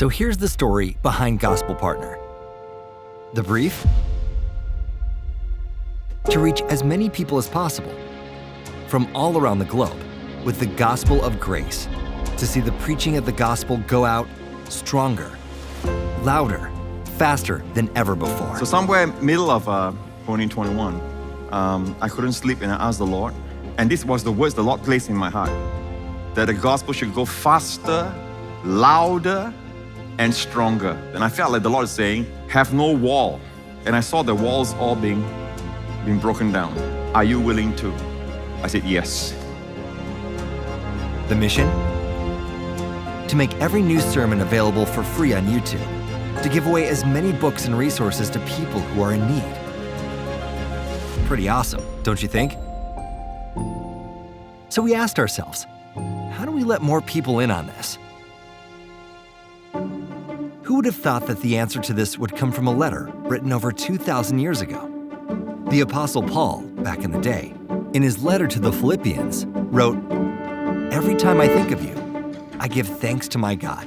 So here's the story behind Gospel Partner. The brief? To reach as many people as possible from all around the globe with the gospel of grace, to see the preaching of the gospel go out stronger, louder, faster than ever before. So somewhere middle of 2021, I couldn't sleep and I asked the Lord, and this was the words the Lord placed in my heart, that the gospel should go faster, louder, and stronger. And I felt like the Lord is saying, have no wall. And I saw the walls all being broken down. Are you willing to? I said, yes. The mission? To make every new sermon available for free on YouTube, to give away as many books and resources to people who are in need. Pretty awesome, don't you think? So we asked ourselves, how do we let more people in on this? Who would have thought that the answer to this would come from a letter written over 2,000 years ago? The Apostle Paul, back in the day, in his letter to the Philippians, wrote, "Every time I think of you, I give thanks to my God,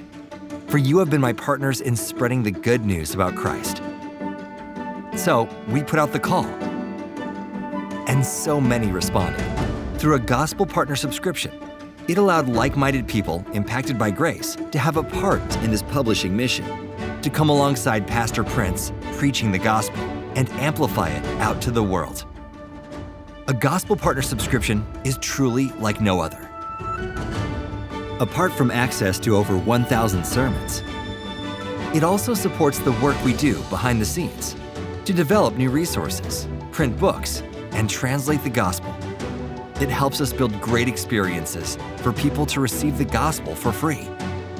for you have been my partners in spreading the good news about Christ." So we put out the call, and so many responded. Through a Gospel Partner subscription, it allowed like-minded people impacted by grace to have a part in this publishing mission, to come alongside Pastor Prince preaching the gospel and amplify it out to the world. A Gospel Partner subscription is truly like no other. Apart from access to over 1,000 sermons, it also supports the work we do behind the scenes to develop new resources, print books, and translate the gospel. It helps us build great experiences for people to receive the gospel for free,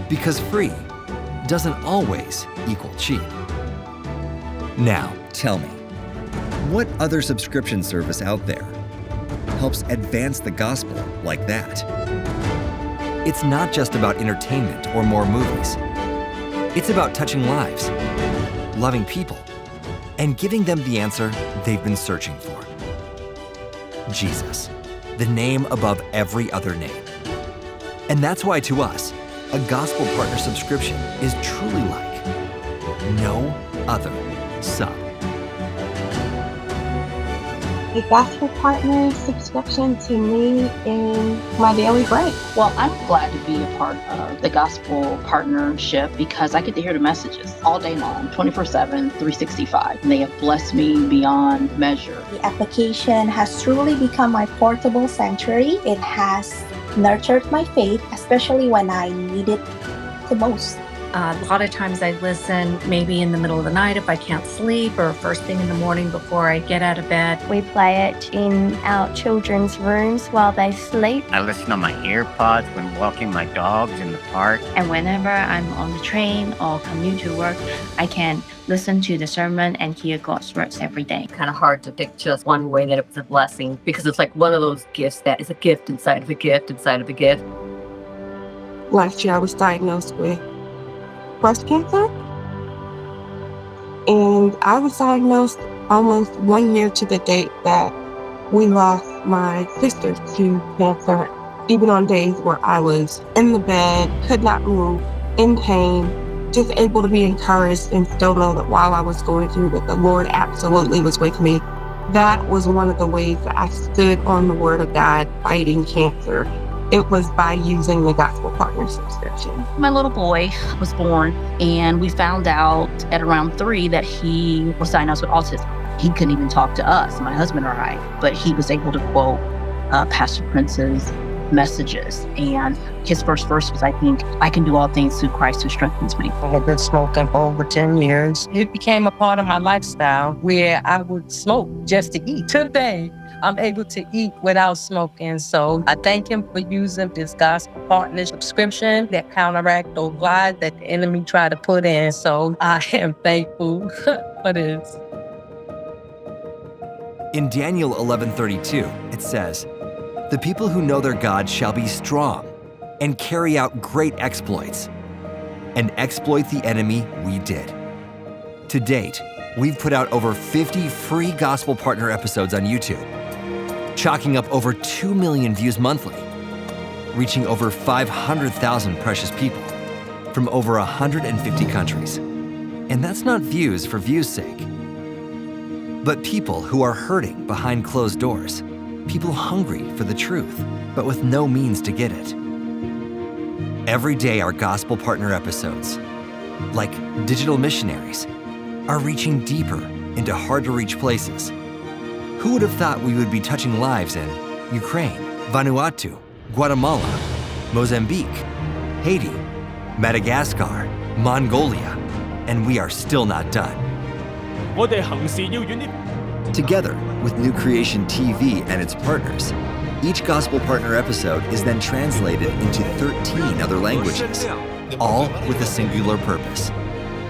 because free doesn't always equal cheap. Now, tell me, what other subscription service out there helps advance the gospel like that? It's not just about entertainment or more movies. It's about touching lives, loving people, and giving them the answer they've been searching for. Jesus, the name above every other name. And that's why to us, a Gospel Partner subscription is truly like no other sub. A Gospel Partner subscription to me is my daily bread. Well, I'm glad to be a part of the Gospel Partnership because I get to hear the messages all day long, 24/7, 365. And they have blessed me beyond measure. The application has truly become my portable sanctuary. It has nurtured my faith, especially when I need it the most. A lot of times I listen maybe in the middle of the night if I can't sleep, or first thing in the morning before I get out of bed. We play it in our children's rooms while they sleep. I listen on my AirPods when walking my dogs in the park. And whenever I'm on the train or commute to work, I can listen to the sermon and hear God's words every day. Kind of hard to pick just one way that it was a blessing, because it's like one of those gifts that is a gift inside of a gift inside of a gift. Last year I was diagnosed with breast cancer, and I was diagnosed almost 1 year to the date that we lost my sister to cancer. Even on days where I was in the bed, could not move, in pain, just able to be encouraged and still know that while I was going through it, the Lord absolutely was with me. That was one of the ways that I stood on the Word of God fighting cancer. It was by using the Gospel Partner subscription. My little boy was born, and we found out at around 3 that he was diagnosed with autism. He couldn't even talk to us, my husband or I, but he was able to quote Pastor Prince's messages. And his first verse was, I think, "I can do all things through Christ who strengthens me." I had been smoking for over 10 years. It became a part of my lifestyle where I would smoke just to eat. Today, I'm able to eat without smoking. So I thank him for using this Gospel Partner subscription that counteract those lies that the enemy tried to put in. So I am thankful for this. In Daniel 11:32, it says, "The people who know their God shall be strong and carry out great exploits, and exploit the enemy we did." To date, we've put out over 50 free Gospel Partner episodes on YouTube, chalking up over 2 million views monthly, reaching over 500,000 precious people, from over 150 countries. And that's not views for views' sake, but people who are hurting behind closed doors, people hungry for the truth, but with no means to get it. Every day, our Gospel Partner episodes, like Digital Missionaries, are reaching deeper into hard-to-reach places. Who would have thought we would be touching lives in Ukraine, Vanuatu, Guatemala, Mozambique, Haiti, Madagascar, Mongolia, and we are still not done. Together with New Creation TV and its partners, each Gospel Partner episode is then translated into 13 other languages, all with a singular purpose: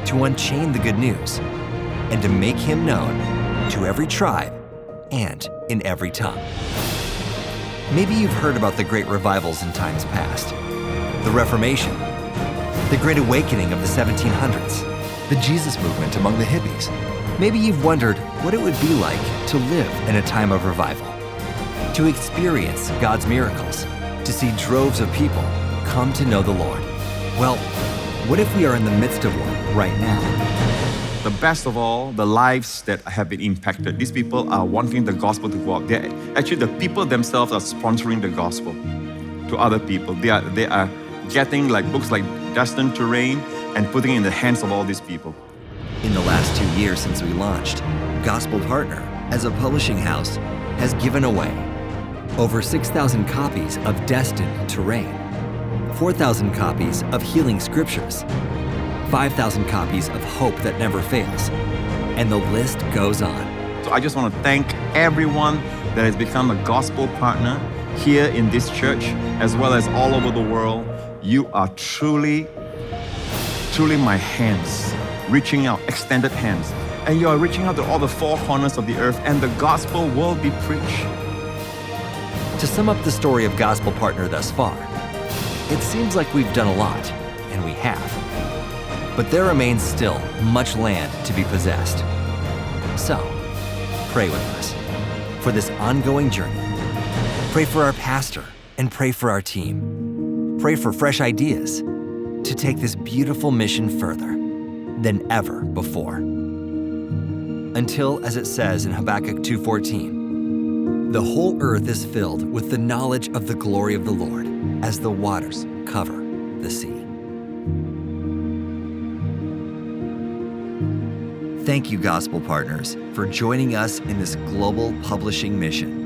to unchain the good news and to make Him known to every tribe and in every tongue. Maybe you've heard about the great revivals in times past, the Reformation, the Great Awakening of the 1700s, the Jesus movement among the hippies. Maybe you've wondered what it would be like to live in a time of revival, to experience God's miracles, to see droves of people come to know the Lord. Well, what if we are in the midst of one right now? The best of all, the lives that have been impacted. These people are wanting the gospel to go out. Actually, the people themselves are sponsoring the gospel to other people. They are getting books like Destined to Reign and putting it in the hands of all these people. In the last 2 years since we launched, Gospel Partner, as a publishing house, has given away over 6,000 copies of Destined to Reign, 4,000 copies of Healing Scriptures, 5,000 copies of Hope That Never Fails, and the list goes on. So I just want to thank everyone that has become a gospel partner here in this church, as well as all over the world. You are truly my hands, reaching out, extended hands. And you are reaching out to all the four corners of the earth, and the gospel will be preached. To sum up the story of Gospel Partner thus far, it seems like we've done a lot, and we have. But there remains still much land to be possessed. So, pray with us for this ongoing journey. Pray for our pastor and pray for our team. Pray for fresh ideas to take this beautiful mission further than ever before. Until, as it says in Habakkuk 2:14, the whole earth is filled with the knowledge of the glory of the Lord as the waters cover the sea. Thank you, Gospel Partners, for joining us in this global publishing mission.